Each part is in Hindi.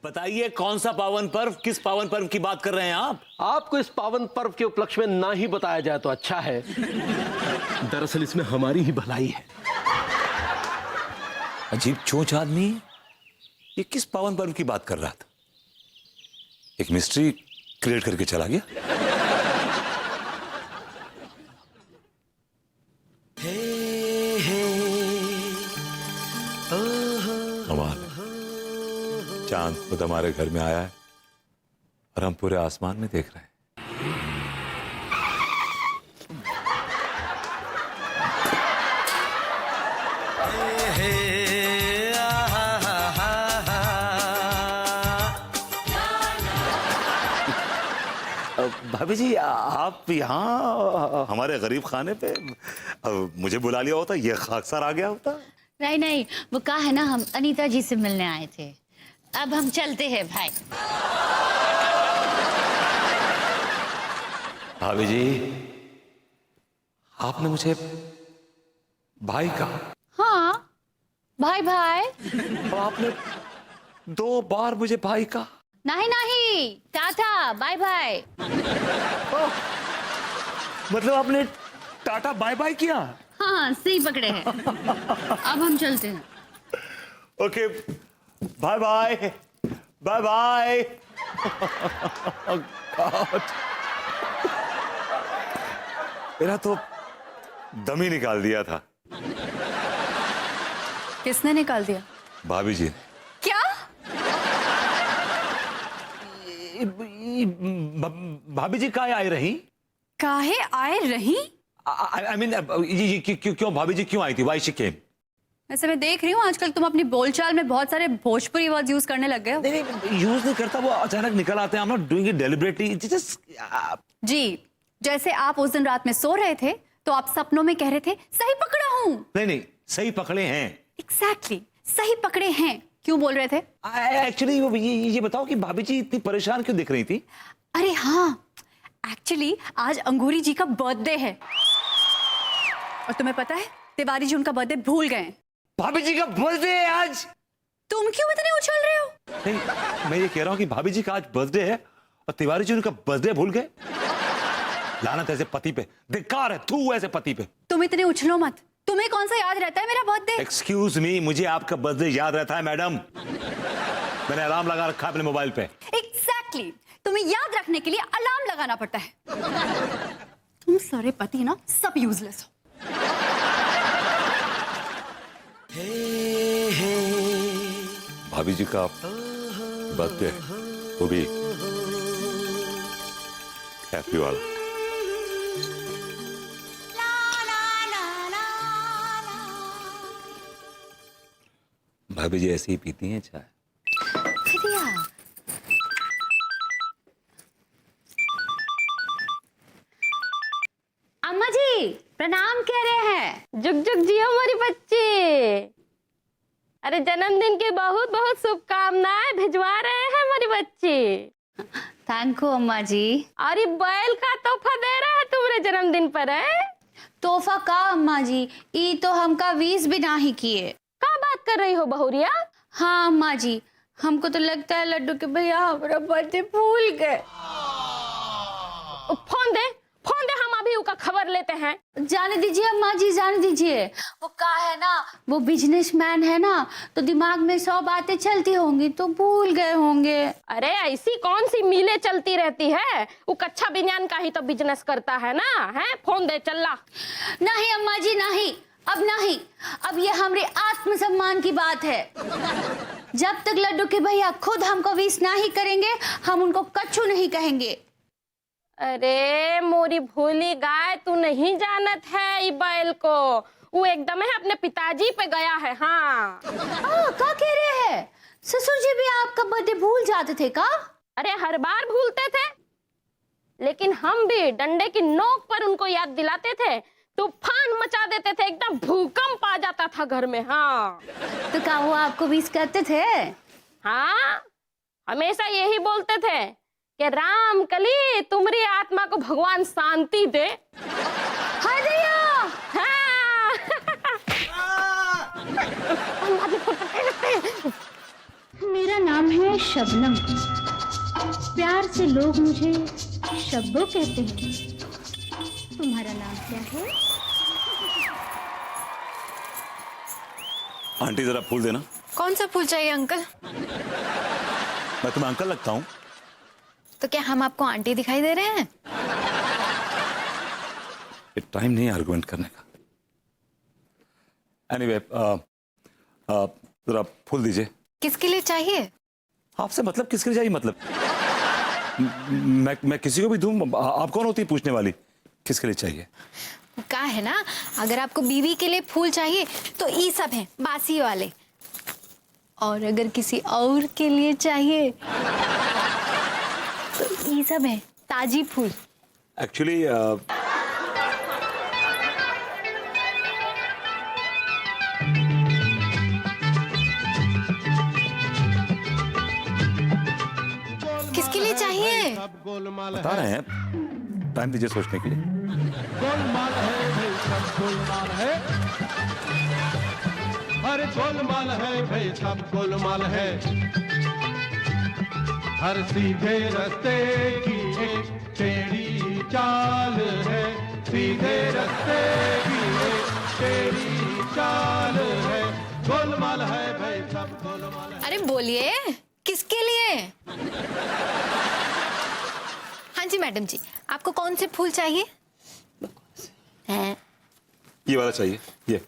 बताइए कौन सा पावन पर्व, किस पावन पर्व की बात कर रहे हैं आप? आपको इस पावन पर्व के उपलक्ष्य में ना ही बताया जाए तो अच्छा है। दरअसल इसमें हमारी ही भलाई है। अजीब चोंच आदमी, ये किस पावन पर्व की बात कर रहा था? एक मिस्ट्री क्रिएट करके चला गया। कमाल है, चांद खुद हमारे घर में आया है और हम पूरे आसमान में देख रहे हैं। भाभी जी, आप यहाँ हमारे गरीब खाने पे मुझे बुला लिया होता, ये खाकसार आ गया होता। नहीं नहीं, वो कहा है ना, हम अनीता जी से मिलने आए थे। अब हम चलते हैं भाई। भाभी जी, आपने मुझे भाई कहा। हाँ भाई भाई। और आपने 2 बार मुझे भाई कहा। नहीं नहीं, टाटा बाय बाय। मतलब आपने टाटा बाय बाय किया? हाँ सही पकड़े हैं। अब हम चलते हैं। Okay, bye bye bye bye. मेरा तो दम ही निकाल दिया था। किसने निकाल दिया? भाभी जी। क्या? भाभी जी काहे आए रही? काहे आए रही? आई मीन, क्यों भाभी जी क्यों आई थी? Why she came? वैसे मैं देख रही हूँ आजकल तुम अपनी बोलचाल में बहुत सारे भोजपुरी वर्ड यूज करने लग गए हो। नहीं, यूज नहीं करता, वो अचानक निकल आते हैं। I'm not doing it deliberately. जी, जैसे आप उस दिन रात में सो रहे थे तो आप सपनों में कह रहे थे सही पकड़ा हूँ। नहीं, सही पकड़े हैं। एग्जैक्टली, सही पकड़े हैं। क्यों बोल रहे थे? एक्चुअली ये बताओ कि भाभी जी इतनी परेशान क्यों दिख रही थी? अरे हाँ, एक्चुअली आज अंगूरी जी का बर्थडे है और तुम्हें पता है तिवारी जी उनका बर्थडे भूल गए। भाभी जी का बर्थडे है आज। तुम क्यों इतने उछल रहे हो? नहीं, मैं ये कह रहा हूँ कि भाभी जी का आज बर्थडे है और तिवारी जी उनका बर्थडे भूल गए। लानत ऐसे पति पे, धिक्कार है, थू ऐसे पति पे। तुम इतने उछलो मत। तुम्हें कौन सा याद रहता है मेरा बर्थडे? एक्सक्यूज मी, मुझे आपका बर्थडे याद रहता है मैडम। मैंने अलार्म लगा रखा है अपने मोबाइल पे। एग्जैक्टली, तुम्हें याद रखने के लिए अलार्म लगाना पड़ता है। तुम सारे पति ना सब यूजलेस हो। भाभी जी का बर्थडे, वो भी हैप्पी वाला। भाभी जी ऐसे ही पीती हैं चाय। अम्मा जी प्रणाम कह रहे हैं। जुग जुग जियो हमारी बच्ची। अरे जन्मदिन की बहुत बहुत शुभकामनाएं भिजवा रहे हैं हमारी बच्ची। थैंक यू अम्मा जी। अरे बैल का तोहफा दे रहा है तुम्हारे जन्मदिन पर है। तोहफा का अम्मा जी, ई तो हमका 20 भी नहीं किए। क्या बात कर रही हो बहुरिया? हाँ अम्मा जी, हमको तो लगता है लड्डू के भैया हमारा बर्थडे भूल गए। फोन दे, फोन दे, हम अभी उसका खबर लेते हैं। जाने दीजिए अम्मा जी, जाने दीजिए। वो का है ना, वो बिजनेसमैन है ना, तो दिमाग में 100 बातें चलती होंगी तो भूल गए होंगे। अरे ऐसी कौन सी मीलें चलती रहती है? वो कच्चा विज्ञान का ही तो बिजनेस करता है ना। है, फोन दे चल्ला। नहीं अम्मा जी नहीं, अब नहीं। अब ये हमारे आत्मसम्मान की बात है। जब तक लड्डू के भैया खुद हमको 20 नहीं करेंगे, हम उनको कच्चू नहीं कहेंगे। अरे मोरी भोली गाय, तू नहीं जानत है ई बैल को। वो एकदम है अपने पिताजी पे गया है। हाँ क्या कह रहे हैं? ससुर जी भी आपका बर्थडे भूल जाते थे का? अरे हर बार भूलते थे, लेकिन हम भी डंडे की नोक पर उनको याद दिलाते थे। तूफान मचा देते थे, एकदम भूकंप आ जाता था घर में। हाँ तो क्या वो आपको 20 करते थे? हाँ, हमेशा यही बोलते थे कि राम कली तुम्हारी आत्मा को भगवान शांति दे। हाय दैया। हाँ। मेरा नाम है शबनम। प्यार से लोग मुझे शब्बो कहते हैं। तुम्हारा नाम क्या है? आंटी जरा फूल देना। कौन सा फूल चाहिए अंकल? मैं तुम्हें अंकल लगता हूँ? तो क्या हम आपको आंटी दिखाई दे रहे हैं? ये टाइम नहीं है आर्गुमेंट करने का। एनीवे, जरा फूल दीजिए। किसके लिए चाहिए? आपसे मतलब किसके लिए चाहिए? मतलब मैं किसी को भी दूं? आप कौन होती है पूछने वाली? किसके लिए चाहिए? क्या है ना, अगर आपको बीवी के लिए फूल चाहिए तो ये सब हैं बासी वाले, और अगर किसी और के लिए चाहिए तो ये सब है ताजी फूल। एक्चुअली किसके लिए चाहिए? बता रहे हैं, टाइम दीजिए सोचने के लिए। गोलमाल है भाई, सब गोलमाल है। हर गोलमाल है भाई, सब गोलमाल है। हर सीधे रास्ते की एक टेढ़ी चाल है। सीधे रास्ते की एक टेढ़ी चाल है। गोलमाल है भाई, सब गोलमाल है। अरे बोलिए, किसके लिए? हाँ जी मैडम जी, आपको कौन से फूल चाहिए? हैं? ये वाला चाहिए, ये।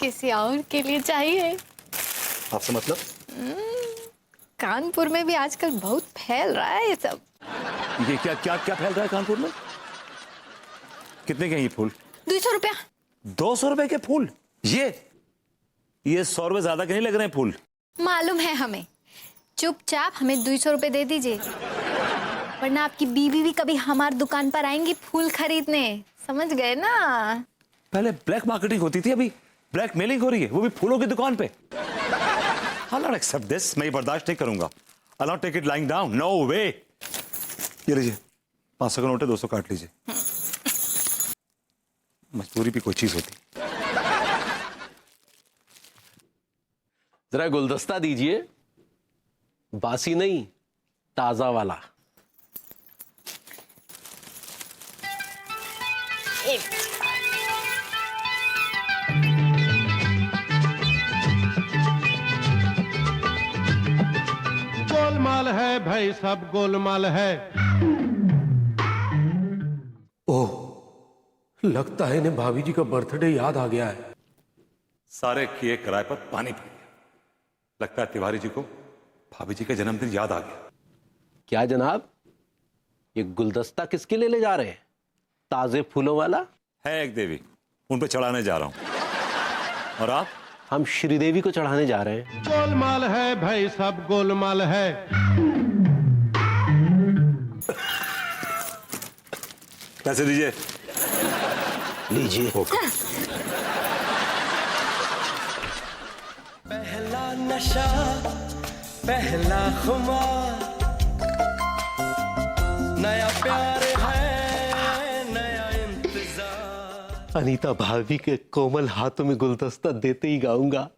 किसी और के लिए चाहिए? आपसे मतलब? कानपुर में भी आजकल बहुत फैल रहा है ये सब। ये क्या क्या क्या फैल रहा है कानपुर में? कितने के हैं ये फूल? 200 रुपया। 200 रुपए के फूल? ये 100 रुपए ज्यादा के नहीं लग रहे हैं फूल? मालूम है हमें, चुपचाप हमें 200 रुपए दे दीजिए, वरना आपकी बीवी भी कभी हमारी दुकान पर आएंगी फूल खरीदने। समझ गए ना? पहले ब्लैक मार्केटिंग होती थी, अभी ब्लैक मेलिंग हो रही है, वो भी फूलों की दुकान पे। I'll not accept this, मैं ये बर्दाश्त नहीं करूंगा। I'll not take it lying down, no way। ये लीजिए, 500 का नोट है, 200 काट लीजिए। मजबूरी भी कोई चीज होती। जरा गुलदस्ता दीजिए, बासी नहीं, ताजा वाला। गोलमाल है भाई, सब गोलमाल है। ओह, लगता है इन्हें भाभी जी का बर्थडे याद आ गया है। सारे किए किराए पर पानी पड़ गया। लगता है तिवारी जी को भाभी जी का जन्मदिन याद आ गया। क्या जनाब, ये गुलदस्ता किसके लिए ले जा रहे हैं? ताजे फूलों वाला है एक देवी, उन पे चढ़ाने जा रहा हूं। और आप? हम श्रीदेवी को चढ़ाने जा रहे हैं। गोलमाल है भाई, सब गोलमाल है। पैसे दीजिए। लीजिए। पहला नशा, पहला खुमार, नया प्यार है, नया इंतजार। अनीता भाभी के कोमल हाथों में गुलदस्ता देते ही गाऊंगा,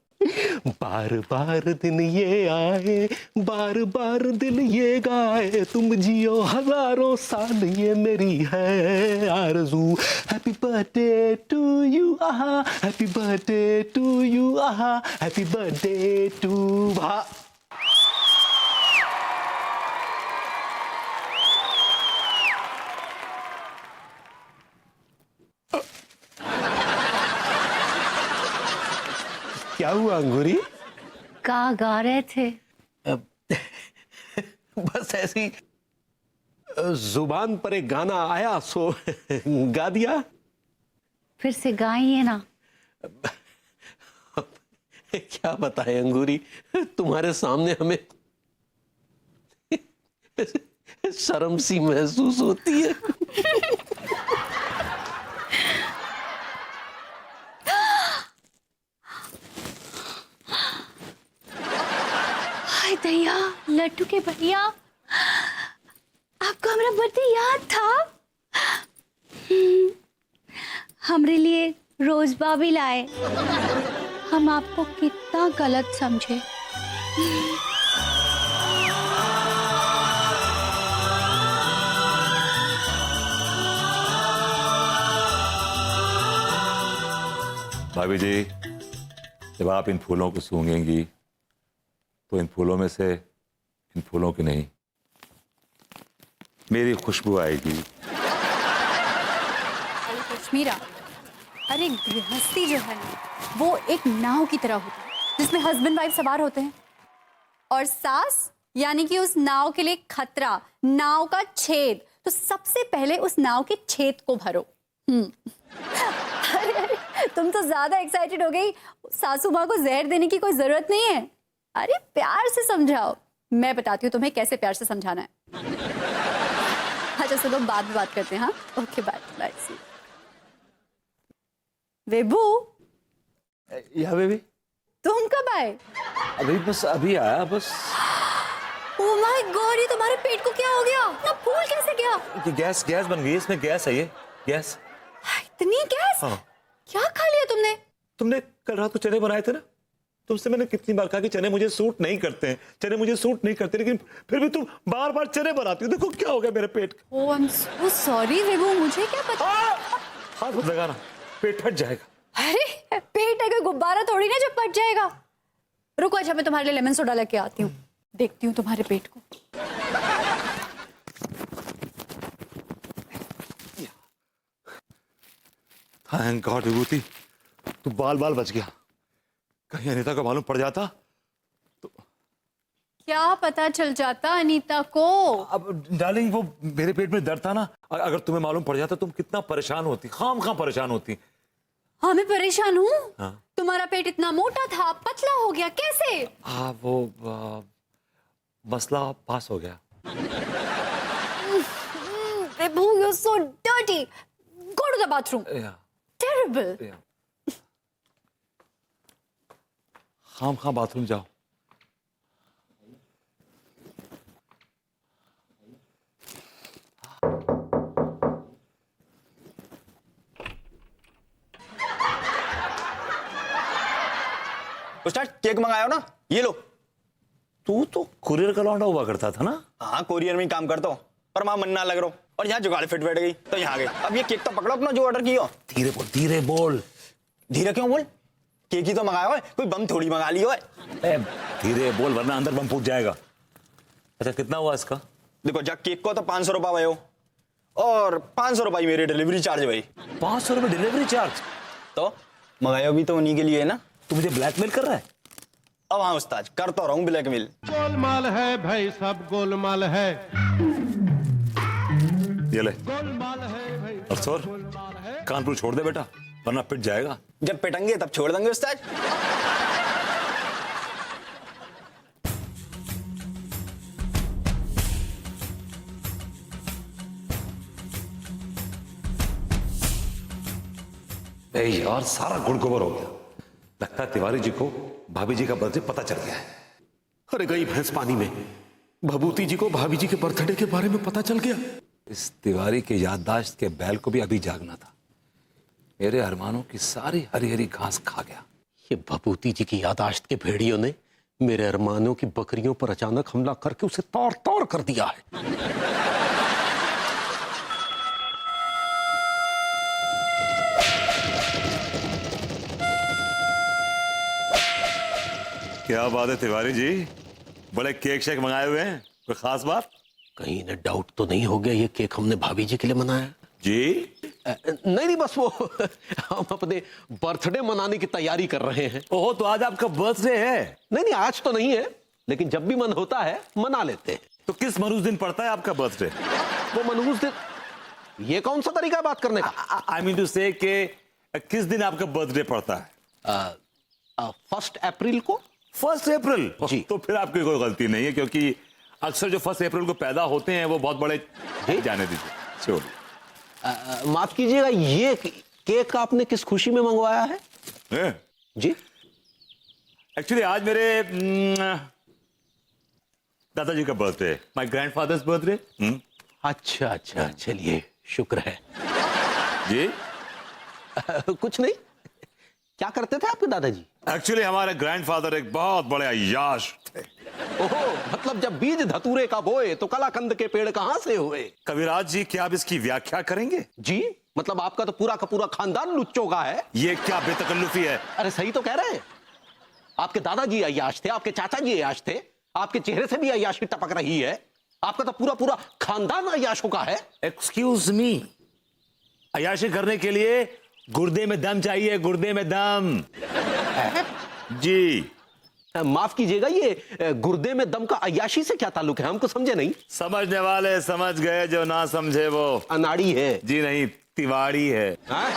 बार बार दिन ये आए, बार बार दिल ये गाए, तुम जियो हजारों साल ये मेरी है आरज़ू। हैप्पी बर्थडे टू यू, आहा, हैप्पी बर्थडे टू यू, आहा, हैप्पी बर्थडे टू भा। क्या हुआ अंगूरी? का गा रहे थे? बस ऐसी जुबान पर एक गाना आया सो गा दिया। फिर से गाइए ना। क्या बताएं अंगूरी, तुम्हारे सामने हमें शर्म सी महसूस होती है। हाय दया, लट्टू के भैया, आपको हमारा बर्थडे याद था? हमरे लिए रोजबा भी लाए। हम आपको कितना गलत समझे। भाभी जी, जब आप इन फूलों को सूंघेंगी तो इन फूलों में से, इन फूलों की नहीं, मेरी खुशबू आएगी। कश्मीरा, अरे गृहस्थी जो है ना, वो एक नाव की तरह होती है जिसमें हस्बैंड वाइफ सवार होते हैं, और सास यानी कि उस नाव के लिए खतरा, नाव का छेद। तो सबसे पहले उस नाव के छेद को भरो। अरे तुम तो ज्यादा एक्साइटेड हो गई। सासू माँ को जहर देने की कोई जरूरत नहीं है। अरे प्यार से समझाओ। मैं बताती हूँ तुम्हें कैसे प्यार से समझाना है। अच्छा चलो बाद में बात करते हैं। हाँ ओके बाय बाय। वेबू, या बेबी, तुम कब आए? अभी बस अभी आया बस। ओह माय गॉड, ये तुम्हारे पेट को क्या हो गया? ना फूल कैसे गया? ये गैस बन गई, इसमें गैस है। ये गैस। इतनी गैस? हाँ। क्या खा लिया तुमने? तुमने कल रात को चने बनाए थे ना, तुमसे मैंने कितनी बार कहा कि चने मुझे सूट नहीं करते हैं, चने मुझे सूट नहीं करते, लेकिन फिर भी तुम बार बार चने बनाती हो। देखो क्या हो गया मेरे पेट का। ओह आई एम सो सॉरी वेबू, मुझे क्या पता। हाथ मत लगाना, पेट फट जाएगा। अरे पेट है कोई गुब्बारा थोड़ी ना जो फट जाएगा। रुको, अच्छा मैं तुम्हारे लिए लेमन सोडा लेके आती हूँ, देखती हूँ तुम्हारे पेट को। थैंक गॉड विभूति, तू बाल बच गया। कहीं अनीता को मालूम पड़ जाता तो। क्या पता चल जाता अनीता को? अब डार्लिंग, वो मेरे पेट में दर्द था ना, अगर तुम्हें मालूम पड़ जाता तुम कितना परेशान होती, खाम परेशान होती। हाँ मैं परेशान हूँ। हाँ। तुम्हारा पेट इतना मोटा था, पतला हो गया कैसे? हाँ वो मसला पास हो गया। Babu, you're so dirty. Go to the bathroom. या, Terrible. या। खाम बाथरूम जाओ। उस्ताद केक मंगाया हो ना, ये लो। तू तो कुरियर का लौंडा हुआ करता था ना? हाँ कोरियर में ही काम करता हूँ, पर वहां मन ना लग रहा हूँ, और यहाँ जुगाड़ फिट बैठ गई तो यहाँ गए। अब ये केक तो पकड़ो अपना जो ऑर्डर किया। धीरे बोल, धीरे बोल। धीरे क्यों बोल? केक ही तो मंगाया हो, कोई बम थोड़ी मंगा लियो है। धीरे बोल वरना अंदर बम फूट जाएगा। अच्छा कितना हुआ इसका? देखो जब केक को तो 500 रुपया भाई हो, और 500 रुपये मेरे डिलीवरी चार्ज भाई। 500 रुपए डिलीवरी चार्ज? तो मंगाया भी तो उन्हीं के लिए है ना। तू मुझे ब्लैकमेल कर रहा है? अब हाँ उस्ताद, करता रहूं ब्लैकमेल। गोलमाल है भाई, सब गोलमाल है। ये ले गोलमाल है भाई, और सोर, कानपुर छोड़ दे बेटा वरना पिट जाएगा। जब पिटेंगे तब छोड़ देंगे उस्ताद। यार सारा गुड़ गोबर हो गया। लगता है तिवारी जी को भाभी जी का बर्थडे पता चल गया है। अरे गई भैंस पानी में। भभूति जी को भाभी जी के बर्थडे के बारे में पता चल गया। इस तिवारी के याददाश्त के बैल को भी अभी जागना था। मेरे अरमानों की सारी हरी हरी घास खा गया। ये भभूति जी की याददाश्त के भेड़ियों ने मेरे अरमानों की बकरियों पर अचानक हमला करके उसे तौर तौर कर दिया है। क्या बात है तिवारी जी, बड़े केक शेक मंगाए हुए हैं, कोई खास बात? कहीं इन्हें डाउट तो नहीं हो गया ये केक हमने भाभी जी के लिए बनाया? जी नहीं बस वो हम अपने बर्थडे मनाने की तैयारी कर रहे हैं। ओहो, तो आज आपका बर्थडे है? नहीं आज तो नहीं है, लेकिन जब भी मन होता है मना लेते हैं। तो किस मनहूस दिन पड़ता है आपका बर्थडे? वो मनहूस दिन, ये कौन सा तरीका है बात करने का? आई मीन टू से कि किस दिन आपका बर्थडे पड़ता है? 1 अप्रैल को। 1 अप्रैल जी। तो फिर आपकी कोई गलती नहीं है, क्योंकि अक्सर जो 1 अप्रैल को पैदा होते हैं वो बहुत बड़े। जाने दीजिए, छोड़िए। माफ कीजिएगा, ये केक आपने किस खुशी में मंगवाया है? जी एक्चुअली आज मेरे दादाजी का बर्थडे, माय ग्रैंडफादर्स बर्थडे। अच्छा अच्छा, चलिए शुक्र है। जी कुछ नहीं, क्या करते थे आपके दादाजी? एक्चुअली हमारे ग्रैंडफादर एक बहुत बड़े अय्याश थे। ओहो, मतलब जब बीज धतूरे का बोए तो कलाकंद के पेड़ कहां से हुए? कविराज जी, क्या आप इसकी व्याख्या करेंगे? जी, मतलब आपका तो पूरा का पूरा खानदान लुच्चों का है। ये क्या बेतकल्लुफी है? अरे सही तो कह रहे हैं। आपके दादाजी अय्याश थे, आपके चाचा जी अय्याश थे, आपके चेहरे से भी अय्याशी टपक रही है। आपका तो पूरा पूरा खानदान अय्याशों का है। एक्सक्यूज मी, अय्याशी करने के लिए गुर्दे में दम चाहिए, गुर्दे में दम। जी माफ कीजिएगा, ये गुर्दे में दम का अय्याशी से क्या ताल्लुक है? हमको समझे नहीं। समझने वाले समझ गए, जो ना समझे वो अनाड़ी है। जी नहीं, तिवाड़ी है। हाँ?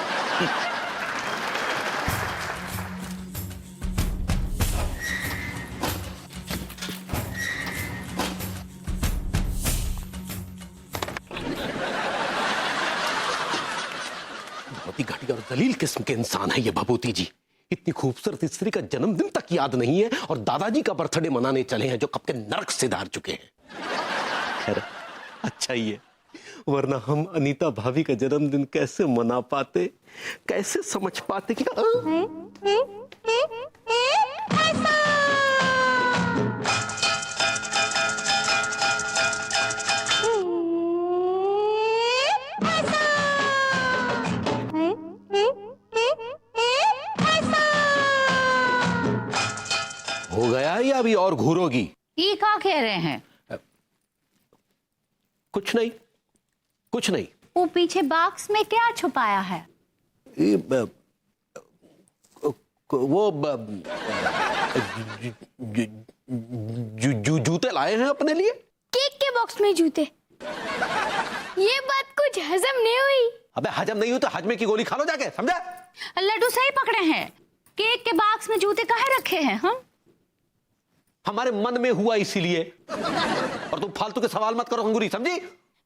बहुत ही घटिया और दलील किस्म के इंसान है ये भभूति जी। इतनी खूबसूरत स्त्री का जन्मदिन तक याद नहीं है और दादाजी का बर्थडे मनाने चले हैं जो कब के नरक से धार चुके हैं। खैर अच्छा ही है, वरना हम अनीता भाभी का जन्मदिन कैसे मना पाते, कैसे समझ पाते कि हो गया या अभी और घूरोगी? ये क्या कह रहे हैं? कुछ नहीं, कुछ नहीं। वो पीछे बॉक्स में क्या छुपाया है? वो जूते लाए हैं अपने लिए। केक के बॉक्स में जूते? ये बात कुछ हजम नहीं हुई। अबे हजम नहीं हुई तो हजमे की गोली खा लो जाके, समझा? लड्डू सही पकड़े हैं, केक के बॉक्स में जूते काहे रखे हैं हम? हमारे मन में हुआ इसीलिए। और तुम फालतू के सवाल मत करो अंगूरी, समझी?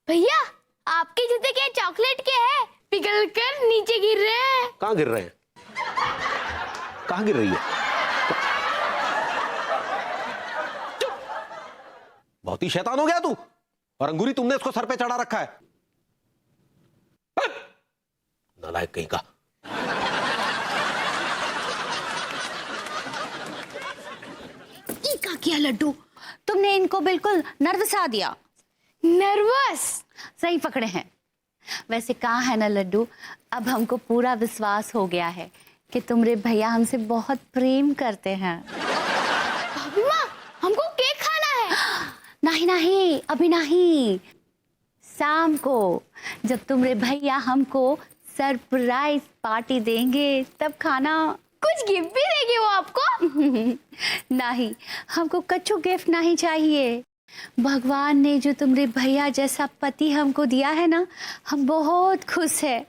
भैया आपके जूते क्या चॉकलेट के हैं? पिघल कर नीचे गिर रहे हैं। कहां गिर रहे हैं? कहां गिर रही है? चुप! बहुत ही शैतान हो गया तू। और अंगूरी तुमने इसको सर पे चढ़ा रखा है। नालायक कहीं का। क्या किया लड्डू? तुमने इनको बिल्कुल नर्वसा दिया। नर्वस? सही पकड़े हैं। वैसे कहा है ना लड्डू, अब हमको पूरा विश्वास हो गया है कि तुम्हारे भैया हमसे बहुत प्रेम करते हैं। भाभी माँ, हमको केक खाना है। नहीं नहीं, अभी नहीं, शाम को जब तुम्हारे भैया हमको सरप्राइज पार्टी देंगे तब खाना। कुछ गिफ्ट भी देंगे वो आपको? नहीं, हमको कछु गिफ्ट नहीं चाहिए। भगवान ने जो तुम्हारे भैया जैसा पति हमको दिया है ना, हम बहुत खुश है।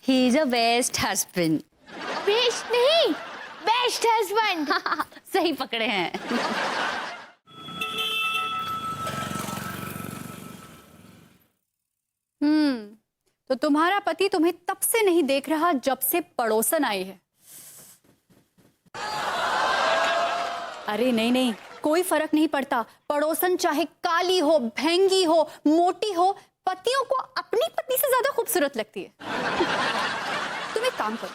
He is a best husband. Best नहीं, बेस्ट हस्बैंड। सही पकड़े हैं। तो तुम्हारा पति तुम्हें तब से नहीं देख रहा जब से पड़ोसन आई है। अरे नहीं नहीं, कोई फर्क नहीं पड़ता। पड़ोसन चाहे काली हो, भेंगी हो, मोटी हो, पतियों को अपनी पत्नी से ज्यादा खूबसूरत लगती है। तुम एक काम करो,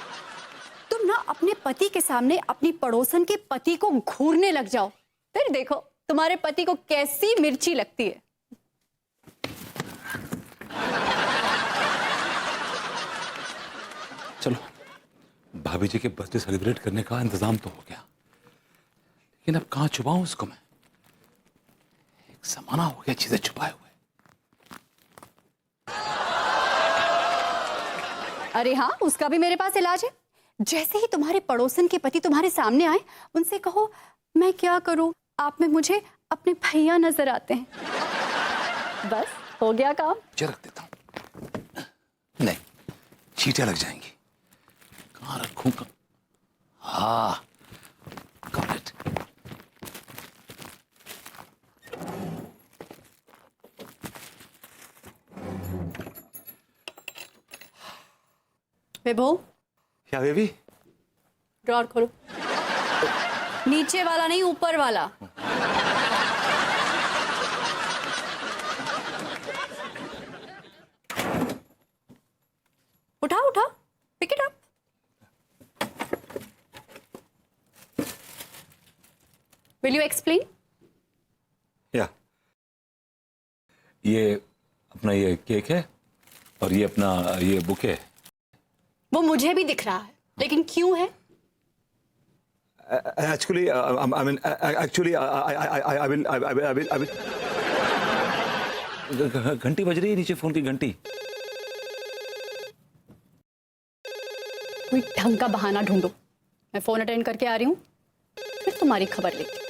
तुम ना अपने पति के सामने अपनी पड़ोसन के पति को घूरने लग जाओ, फिर देखो तुम्हारे पति को कैसी मिर्ची लगती है। चलो, भाभी जी के बर्थडे सेलिब्रेट करने का इंतजाम तो हो गया, लेकिन अब कहां छुपाऊं उसको मैं? एक जमाना हो गया चीजें छुपाए हुए। अरे हाँ, उसका भी मेरे पास इलाज है। जैसे ही तुम्हारे पड़ोसन के पति तुम्हारे सामने आए, उनसे कहो मैं क्या करूं, आप में मुझे अपने भैया नजर आते हैं। बस हो गया काम। मुझे रख देता हूं। नहीं, चींटियां लग जाएंगी। कहां रखूंगा? हाँ, got it. विभो, क्या बेबी? ड्रॉर खोलो। नीचे वाला नहीं, ऊपर वाला। उठाओ उठाओ, pick it up. Will you explain? या ये अपना ये केक है और ये अपना ये बुके है। वो मुझे भी दिख रहा है, लेकिन क्यों है? Actually, I mean, actually, I will. घंटी बज रही है नीचे, फोन की घंटी। कोई ढंग का बहाना ढूंढो, मैं फोन अटेंड करके आ रही हूँ, फिर तुम्हारी खबर लेती हूँ।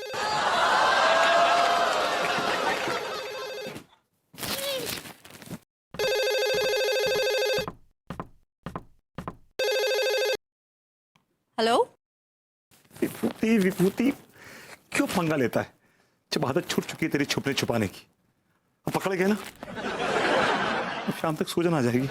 हेलो? विभूति क्यों पंगा लेता है? जब आदत छूट चुकी है तेरी छुपने छुपाने की, अब पकड़ गए ना, अब शाम तक सूजन आ जाएगी।